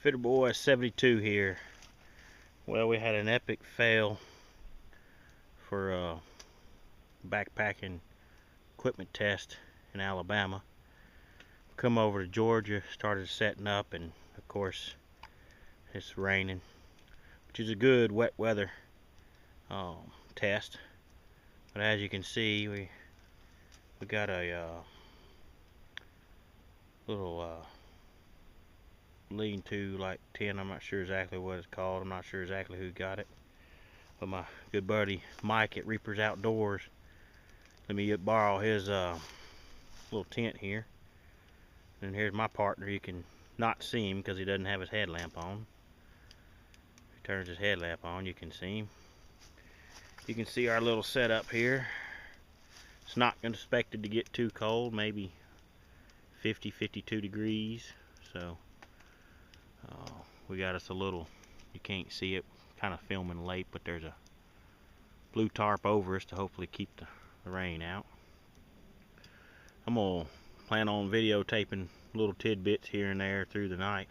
Fitter Boy 72 here. Well, we had an epic fail for backpacking equipment test in Alabama. Come over to Georgia, started setting up, and of course it's raining, which is a good wet weather test. But as you can see, we got a little lean-to like 10. I'm not sure exactly what it's called. I'm not sure exactly who got it. But my good buddy Mike at Reaper's Outdoors let me borrow his little tent here. And here's my partner. You can not see him because he doesn't have his headlamp on. If he turns his headlamp on, you can see him. You can see our little setup here. It's not expected to get too cold, maybe 50, 52 degrees. So we got us a little, you can't see it, kind of filming late, but there's a blue tarp over us to hopefully keep the rain out. I'm gonna plan on videotaping little tidbits here and there through the night.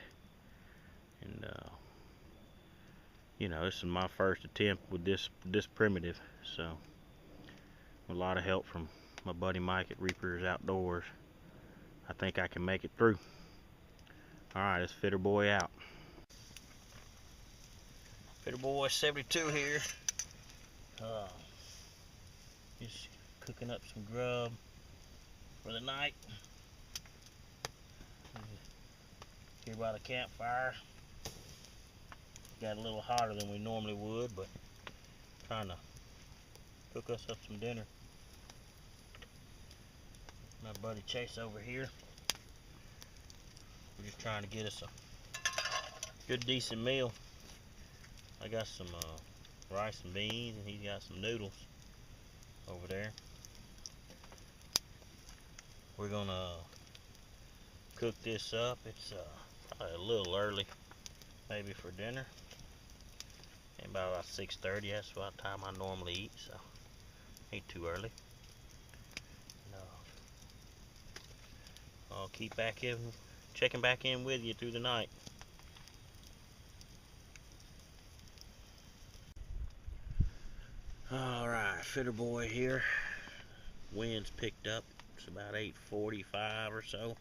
And you know, this is my first attempt with this primitive, so a lot of help from my buddy Mike at Reaper's Outdoors. I think I can make it through. Alright, it's Fitter Boy out. Fitter Boy 72 here. Just cooking up some grub for the night. Here by the campfire. Got a little hotter than we normally would, but trying to cook us up some dinner. My buddy Chase over here. We're just trying to get us a good decent meal. I got some rice and beans, and he's got some noodles over there. We're gonna cook this up. It's probably a little early, maybe for dinner. And about 6:30. That's about the time I normally eat, so ain't too early. No, I'll keep checking back in with you through the night. Alright, Fitter Boy here. Wind's picked up. It's about 8:45 or so.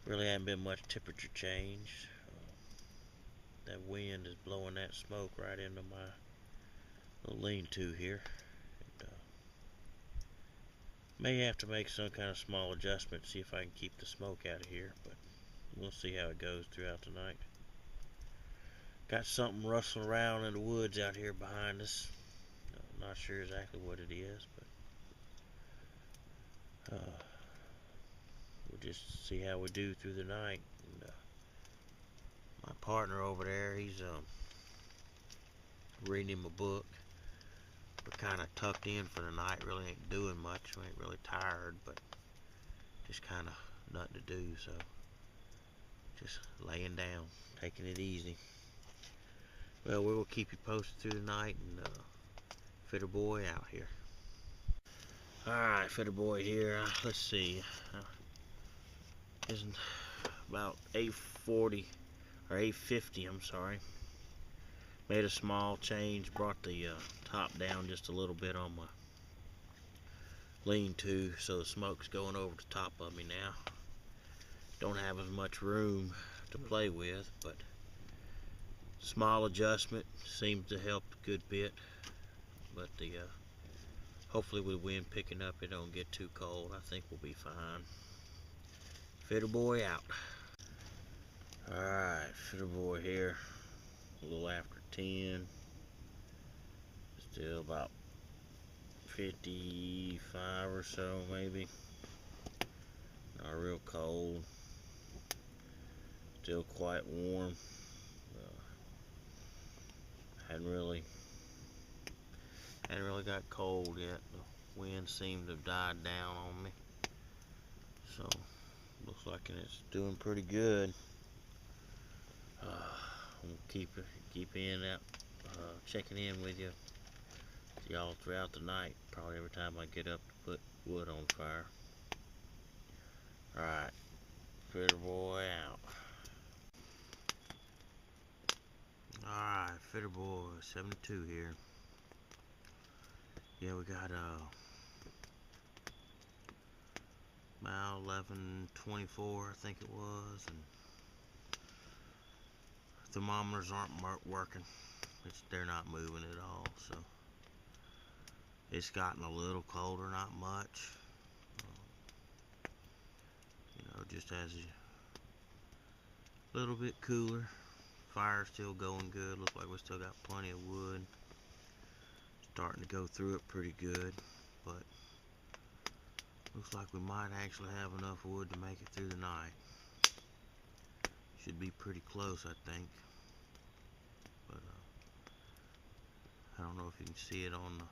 Really hasn't been much temperature change. That wind is blowing that smoke right into my little lean-to here. And, may have to make some kind of small adjustment, see if I can keep the smoke out of here, but we'll see how it goes throughout the night. Got something rustling around in the woods out here behind us. Not sure exactly what it is, but we'll just see how we do through the night. And, my partner over there, he's reading him a book. We're kind of tucked in for the night, really ain't doing much. We ain't really tired, but just kind of nothing to do, so just laying down, taking it easy. Well, we will keep you posted through the night, and Fitter Boy out here. Alright, Fitter Boy here. Let's see. It's about 8:40 or 8:50, I'm sorry. Made a small change, brought the top down just a little bit on my lean-to, so the smoke's going over the top of me now. Don't have as much room to play with, but small adjustment seems to help a good bit. But the hopefully with the wind picking up, it don't get too cold. I think we'll be fine. Fitter Boy out. Alright, Fitter Boy here. A little after 10. Still about 55 or so, maybe. Not real cold. Still quite warm. Hadn't really got cold yet. The wind seemed to have died down on me. So looks like it's doing pretty good. I'm gonna keep checking in with you, y'all, throughout the night. Probably every time I get up to put wood on fire. Alright, Fitter Boy out. Fitter Boy 72 here. Yeah, we got about 11:24, I think it was, and thermometers aren't working. They're not moving at all, so it's gotten a little colder, not much. You know, just as a little bit cooler. Fire's still going good. Looks like we still got plenty of wood. Starting to go through it pretty good, but looks like we might actually have enough wood to make it through the night. Should be pretty close, I think. But I don't know if you can see it on the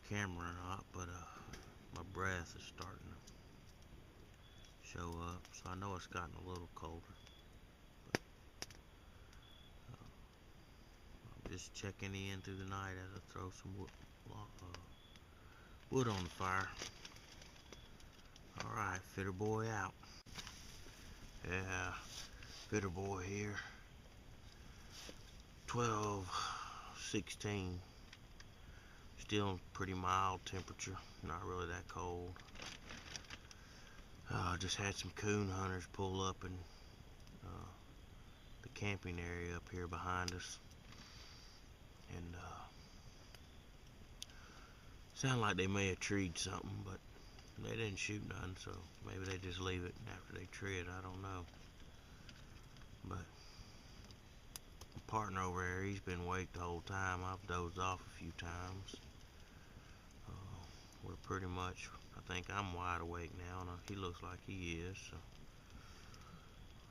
camera or not, but my breath is starting to show up, so I know it's gotten a little colder. But, I'm just checking in through the night as I throw some wood on the fire. Alright, Fitter Boy out. Yeah, Fitter Boy here. 12:16. Still pretty mild temperature, not really that cold. Just had some coon hunters pull up in the camping area up here behind us, and sound like they may have treed something, but they didn't shoot none, so maybe they just leave it after they tree it. I don't know. But my partner over there, he's been awake the whole time. I've dozed off a few times. We're pretty much, I think I'm wide awake now, and he looks like he is, so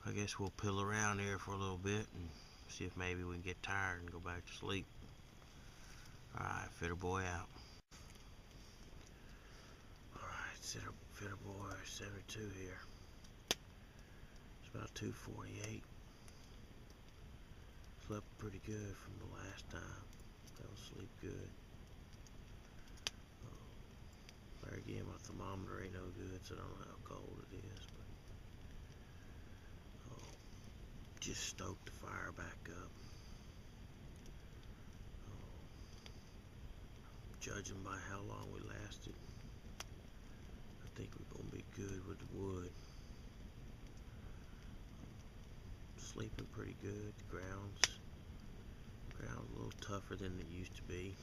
I guess we'll pill around here for a little bit and see if maybe we can get tired and go back to sleep. Alright, Fitter Boy out. Alright, Fitter Boy 72 here. It's about 2:48. Slept pretty good from the last time. Fell asleep good. There again, my thermometer ain't no good, so I don't know how cold it is. But just stoked the fire back up. Judging by how long we lasted, I think we're gonna be good with the wood. Sleeping pretty good. The ground's a little tougher than it used to be.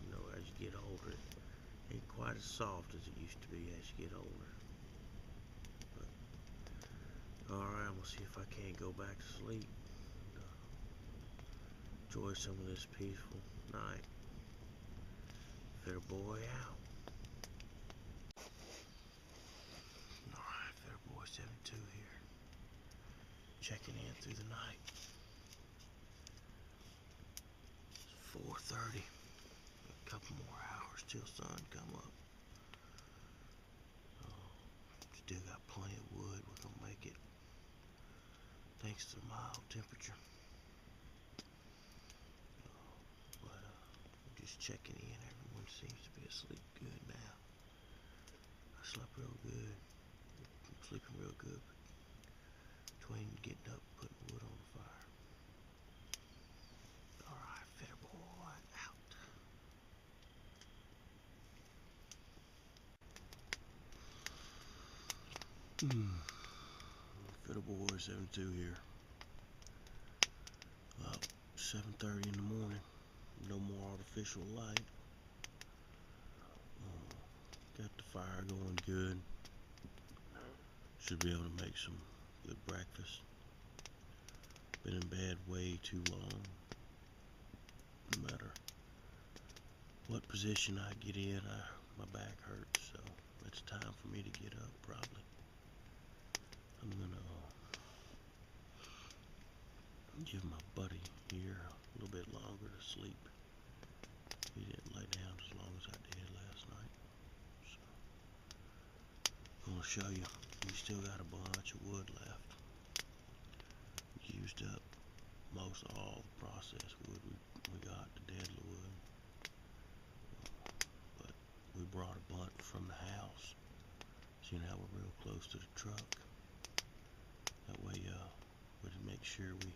You know, as you get older, it ain't quite as soft as it used to be as you get older. But alright, I'm gonna see if I can't go back to sleep and enjoy some of this peaceful night. Fitter Boy out. Alright, Fitter Boy 72 here. Checking in through the night. It's 4:30. A couple more hours till sun come up. Still got plenty of wood. We're gonna make it. Thanks to the mild temperature. But just checking in. Everyone seems to be asleep good now. I slept real good. I'm sleeping real good between getting up and putting wood on the fire. Alright, Fitter Boy out. Fitter Boy 72 here. About 7:30 in the morning. No more artificial light. Got the fire going good. Should be able to make some good breakfast. Been in bed way too long. No matter what position I get in, my back hurts, so it's time for me to get up probably. I'm gonna give my buddy here a little bit longer to sleep. He didn't lay down as long as I did last night. So I'm gonna show you. We still got a bunch of wood left. Used up most all the processed wood we got, the dead wood. But we brought a bunch from the house. Seeing how we're real close to the truck. That way, we just make sure we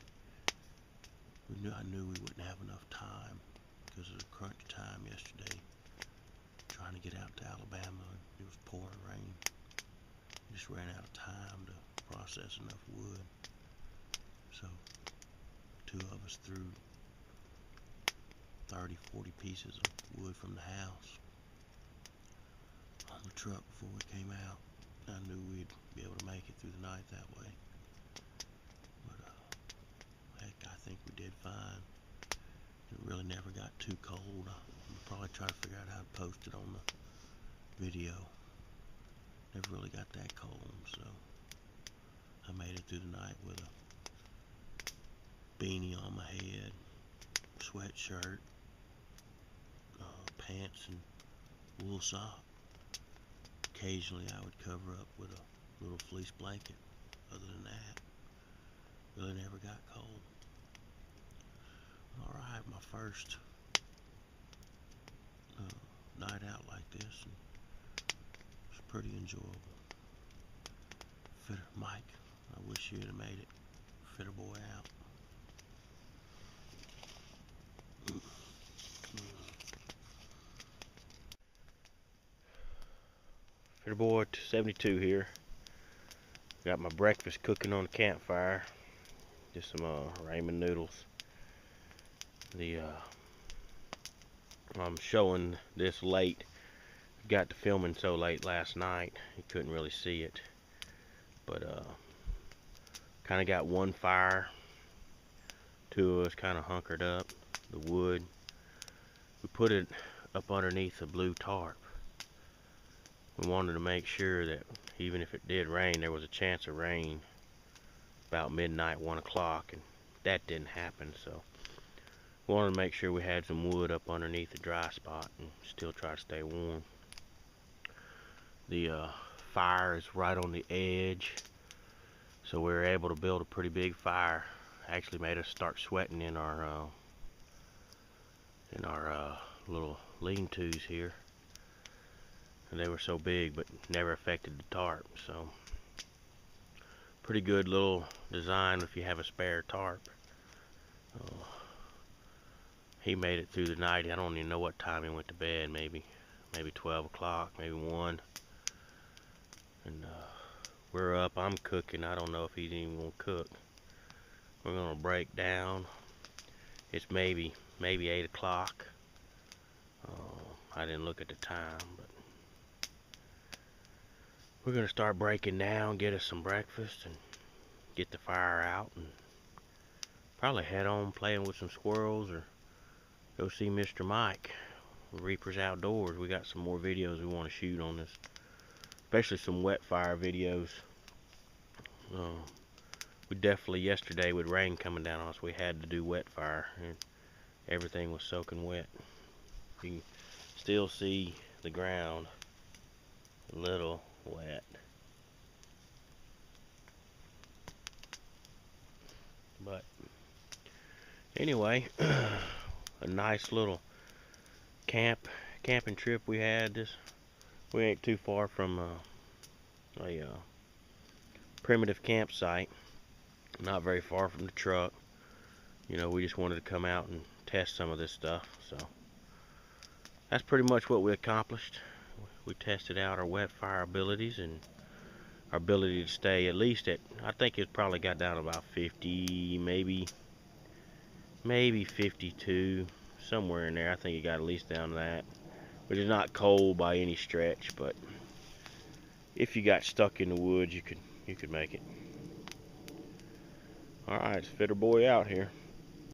I knew we wouldn't have enough time because of the crunch time yesterday. Trying to get out to Alabama, it was pouring rain. We just ran out of time to process enough wood. So, two of us threw 30, 40 pieces of wood from the house on the truck before we came out. I knew we'd be able to make it through the night that way. But, heck, I think we did fine. It really never got too cold. I'll probably try to figure out how to post it on the video. Never really got that cold, so I made it through the night with a beanie on my head, sweatshirt, pants, and wool sock. Occasionally I would cover up with a little fleece blanket. Other than that, really never got cold. Alright, my first night out like this, and it's pretty enjoyable. Fitter Mike, I wish you had made it. Fitter boy out. Fitter Boy 72 here. Got my breakfast cooking on the campfire. Just some ramen noodles. I'm showing this late. Got to filming so late last night, you couldn't really see it. But kind of got one fire. Two of us kind of hunkered up. The wood, we put it up underneath a blue tarp. We wanted to make sure that even if it did rain, there was a chance of rain about midnight, 1 o'clock, and that didn't happen. So we wanted to make sure we had some wood up underneath the dry spot and still try to stay warm. The fire is right on the edge, so we were able to build a pretty big fire. Actually made us start sweating in our little lean-tos here, and they were so big but never affected the tarp. So pretty good little design if you have a spare tarp. He made it through the night. I don't even know what time he went to bed. Maybe 12 o'clock, maybe 1. And we're up. I'm cooking. I don't know if he's even gonna cook. We're gonna break down. It's maybe 8 o'clock. I didn't look at the time, but we're gonna start breaking down, get us some breakfast, and get the fire out, and probably head on playing with some squirrels or go see Mr. Mike, Reapers Outdoors. We got some more videos we want to shoot on this, especially some wet fire videos. We definitely, yesterday with rain coming down on us, we had to do wet fire, and everything was soaking wet. You can still see the ground a little wet. But anyway, a nice little camping trip we had. We ain't too far from a primitive campsite, not very far from the truck. You know, we just wanted to come out and test some of this stuff. So that's pretty much what we accomplished. We tested out our wet fire abilities and our ability to stay at least at, I think it probably got down to about 50, maybe 52, somewhere in there. I think it got at least down to that, which is not cold by any stretch, but if you got stuck in the woods, you could make it. All right, it's Fitter Boy out here.